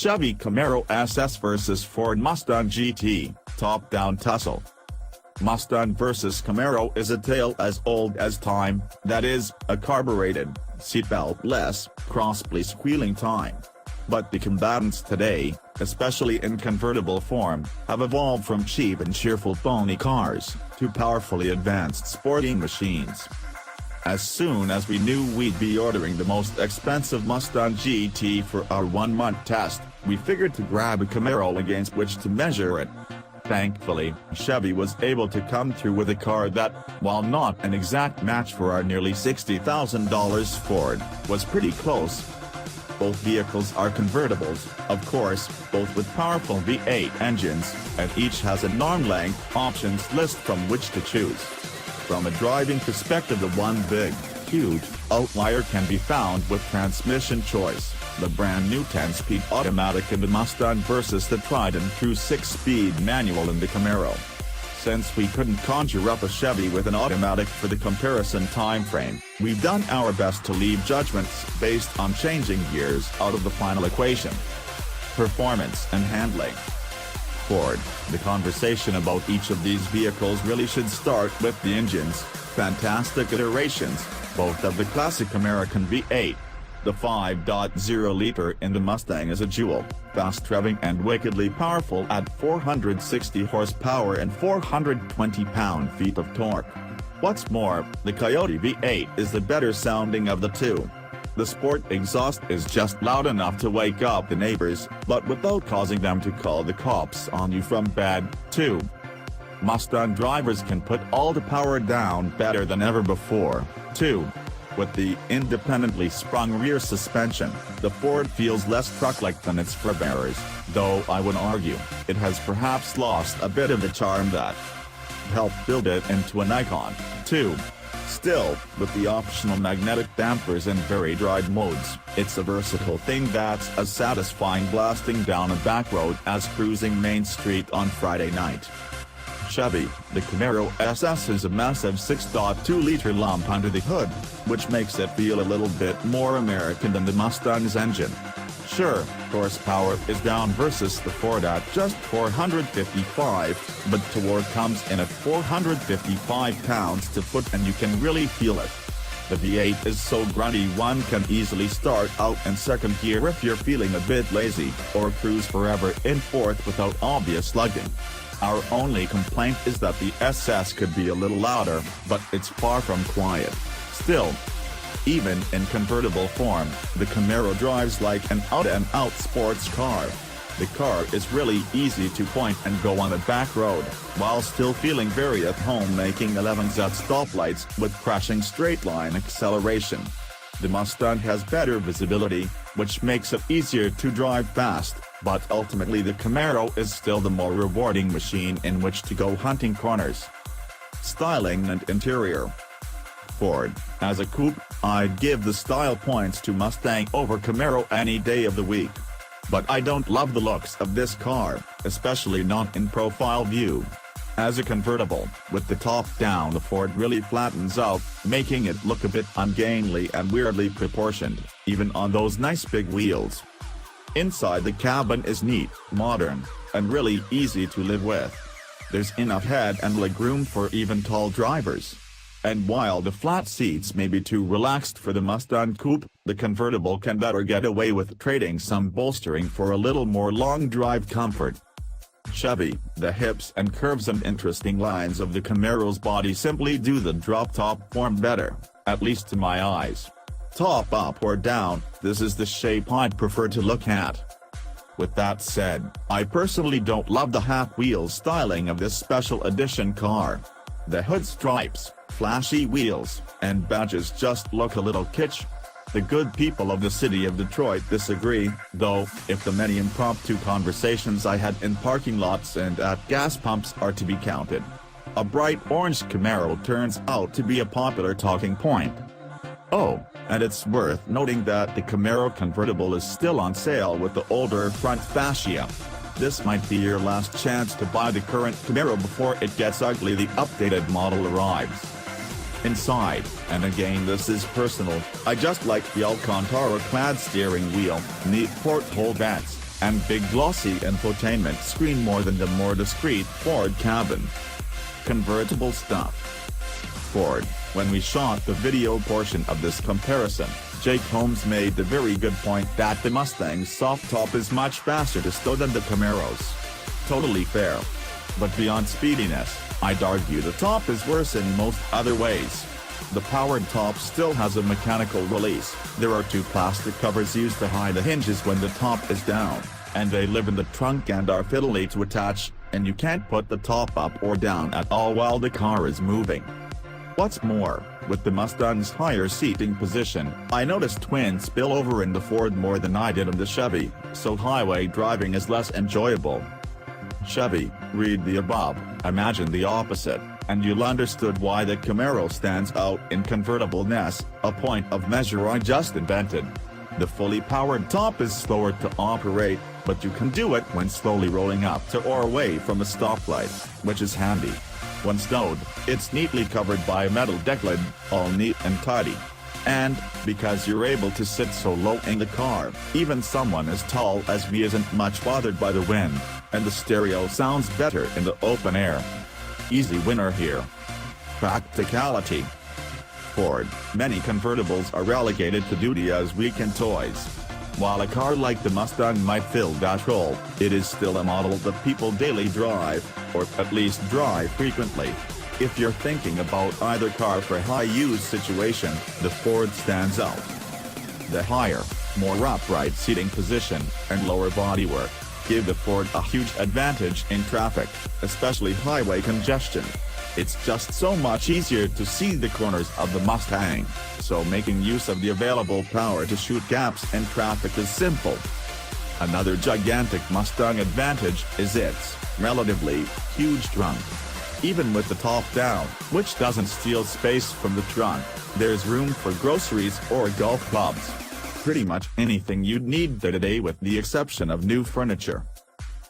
Chevy Camaro SS vs Ford Mustang GT, top-down tussle. Mustang vs Camaro is a tale as old as time, that is, a carbureted, seatbelt-less, crossplay squealing time. But the combatants today, especially in convertible form, have evolved from cheap and cheerful pony cars, to powerfully advanced sporting machines. As soon as we knew we'd be ordering the most expensive Mustang GT for our 1-month test, we figured to grab a Camaro against which to measure it. Thankfully, Chevy was able to come through with a car that, while not an exact match for our nearly $60,000 Ford, was pretty close. Both vehicles are convertibles, of course, both with powerful V8 engines, and each has an arm-length options list from which to choose. From a driving perspective, the one big, huge, outlier can be found with transmission choice, the brand new 10-speed automatic in the Mustang versus the tried-and-true 6-speed manual in the Camaro. Since we couldn't conjure up a Chevy with an automatic for the comparison timeframe, we've done our best to leave judgments based on changing gears out of the final equation. Performance and handling. Ford, the conversation about each of these vehicles really should start with the engines, fantastic iterations, both of the classic American V8. The 5.0-liter in the Mustang is a jewel, fast revving and wickedly powerful at 460 horsepower and 420 pound-feet of torque. What's more, the Coyote V8 is the better sounding of the two. The sport exhaust is just loud enough to wake up the neighbors, but without causing them to call the cops on you from bed, too. Mustang drivers can put all the power down better than ever before, too. With the independently sprung rear suspension, the Ford feels less truck-like than its forbearers, though I would argue, it has perhaps lost a bit of the charm that helped build it into an icon, too. Still, with the optional magnetic dampers and varied ride modes, it's a versatile thing that's as satisfying blasting down a back road as cruising Main Street on Friday night. Chevy, the Camaro SS is a massive 6.2-liter lump under the hood, which makes it feel a little bit more American than the Mustang's engine. Sure, horsepower is down versus the Ford at just 455, but torque comes in at 455 pounds-to-foot and you can really feel it. The V8 is so grunty one can easily start out in second gear if you're feeling a bit lazy, or cruise forever in fourth without obvious lugging. Our only complaint is that the SS could be a little louder, but it's far from quiet. Still, even in convertible form, the Camaro drives like an out-and-out sports car. The car is really easy to point and go on a back road, while still feeling very at home making 11s at stoplights with crashing straight-line acceleration. The Mustang has better visibility, which makes it easier to drive fast, but ultimately the Camaro is still the more rewarding machine in which to go hunting corners. Styling and interior. Ford, as a coupe, I'd give the style points to Mustang over Camaro any day of the week. But I don't love the looks of this car, especially not in profile view. As a convertible, with the top down, the Ford really flattens out, making it look a bit ungainly and weirdly proportioned, even on those nice big wheels. Inside, the cabin is neat, modern, and really easy to live with. There's enough head and legroom for even tall drivers. And while the flat seats may be too relaxed for the Mustang coupe, the convertible can better get away with trading some bolstering for a little more long drive comfort. Chevy, the hips and curves and interesting lines of the Camaro's body simply do the drop-top form better, at least to my eyes. Top up or down, this is the shape I'd prefer to look at. With that said, I personally don't love the half-wheel styling of this special edition car. The hood stripes, flashy wheels, and badges just look a little kitsch. The good people of the city of Detroit disagree, though, if the many impromptu conversations I had in parking lots and at gas pumps are to be counted. A bright orange Camaro turns out to be a popular talking point. Oh, and it's worth noting that the Camaro convertible is still on sale with the older front fascia. This might be your last chance to buy the current Camaro before it gets ugly. The updated model arrives. Inside, and again this is personal, I just like the Alcantara clad steering wheel, neat porthole vents, and big glossy infotainment screen more than the more discreet Ford cabin. Convertible stuff. Ford. When we shot the video portion of this comparison, Jake Holmes made the very good point that the Mustang's soft top is much faster to stow than the Camaro's. Totally fair. But beyond speediness, I'd argue the top is worse in most other ways. The powered top still has a mechanical release. There are two plastic covers used to hide the hinges when the top is down, and they live in the trunk and are fiddly to attach, and you can't put the top up or down at all while the car is moving. What's more, with the Mustang's higher seating position, I noticed twin spillover in the Ford more than I did in the Chevy, so highway driving is less enjoyable. Chevy, read the above, imagine the opposite, and you'll understood why the Camaro stands out in convertibleness, a point of measure I just invented. The fully powered top is slower to operate, but you can do it when slowly rolling up to or away from a stoplight, which is handy. When stowed, it's neatly covered by a metal deck lid, all neat and tidy. And, because you're able to sit so low in the car, even someone as tall as me isn't much bothered by the wind, and the stereo sounds better in the open air. Easy winner here. Practicality. Ford. Many convertibles are relegated to duty as weekend toys. While a car like the Mustang might fill that role, it is still a model that people daily drive, or at least drive frequently. If you're thinking about either car for a high-use situation, the Ford stands out. The higher, more upright seating position, and lower bodywork give the Ford a huge advantage in traffic, especially highway congestion. It's just so much easier to see the corners of the Mustang, so making use of the available power to shoot gaps in traffic is simple. Another gigantic Mustang advantage is its relatively huge trunk. Even with the top down, which doesn't steal space from the trunk, there's room for groceries or golf clubs. Pretty much anything you'd need today with the exception of new furniture.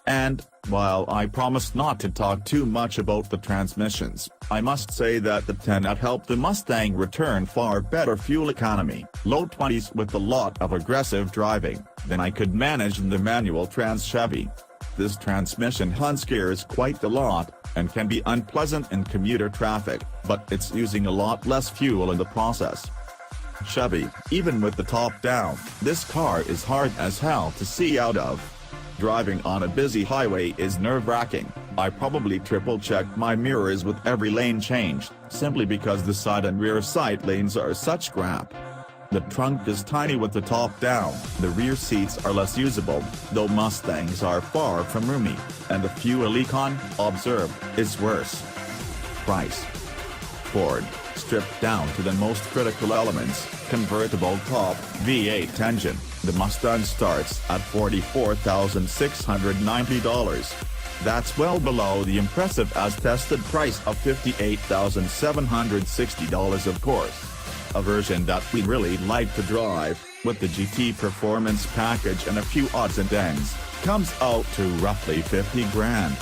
And, while I promised not to talk too much about the transmissions, I must say that the 10 helped the Mustang return far better fuel economy, low 20s with a lot of aggressive driving, than I could manage in the manual trans Chevy. This transmission hunt scares quite a lot, and can be unpleasant in commuter traffic, but it's using a lot less fuel in the process. Chevy. Even with the top down, this car is hard as hell to see out of. Driving on a busy highway is nerve-wracking. I probably triple-check my mirrors with every lane change, simply because the side and rear sight lanes are such crap. The trunk is tiny with the top down, the rear seats are less usable, though Mustangs are far from roomy, and the fuel econ, observed, is worse. Price. Ford. Stripped down to the most critical elements, convertible top, V8 engine, the Mustang starts at $44,690. That's well below the impressive as-tested price of $58,760 of course. A version that we really like to drive, with the GT Performance package and a few odds and ends, comes out to roughly 50 grand.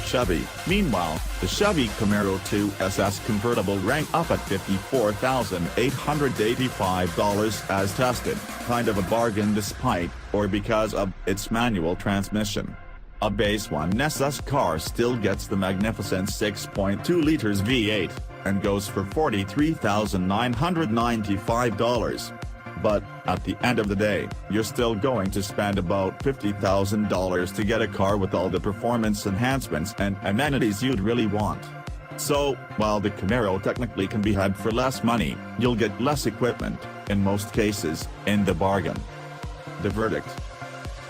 Chevy. Meanwhile, the Chevy Camaro 2 SS convertible ranked up at $54,885 as tested, kind of a bargain despite, or because of, its manual transmission. A base 1 SS car still gets the magnificent 6.2 liters V8, and goes for $43,995. But, at the end of the day, you're still going to spend about $50,000 to get a car with all the performance enhancements and amenities you'd really want. So, while the Camaro technically can be had for less money, you'll get less equipment, in most cases, in the bargain. The verdict.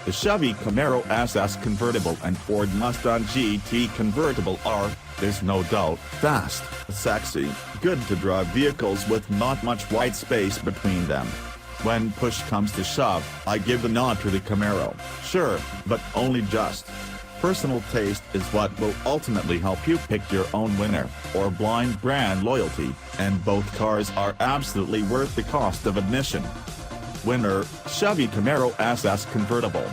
The Chevy Camaro SS convertible and Ford Mustang GT convertible are, there's no doubt, fast, sexy, good-to-drive vehicles with not much white space between them. When push comes to shove, I give the nod to the Camaro, sure, but only just. Personal taste is what will ultimately help you pick your own winner, or blind brand loyalty, and both cars are absolutely worth the cost of admission. Winner, Chevy Camaro SS Convertible.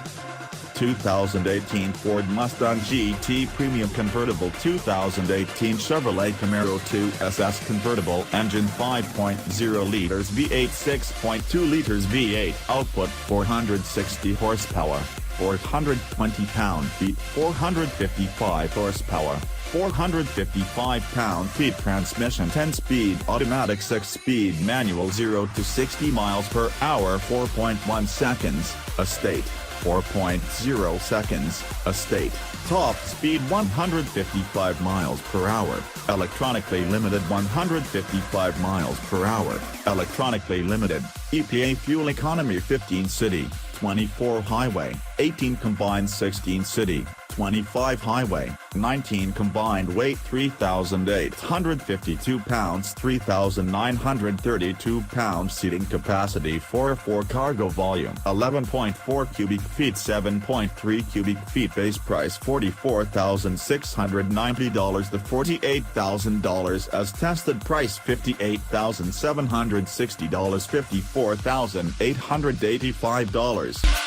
2018 Ford Mustang GT Premium Convertible. 2018 Chevrolet Camaro 2 SS Convertible. Engine 5.0 liters V8 6.2 liters V8 output 460 horsepower. 420 pound-feet, 455 horsepower, 455 pound-feet transmission, 10-speed automatic, 6-speed manual, 0 to 60 miles per hour 4.1 seconds, estate 4.0 seconds, estate. Top speed 155 miles per hour, electronically limited 155 miles per hour, electronically limited. EPA fuel economy 15 city, 24 highway, 18 combined, 16 city, 25 highway, 19 combined. Weight 3,852 pounds, 3,932 pounds. Seating capacity 4 cargo volume 11.4 cubic feet, 7.3 cubic feet. Base price $44,690 to $48,000. As tested price $58,760, $54,885.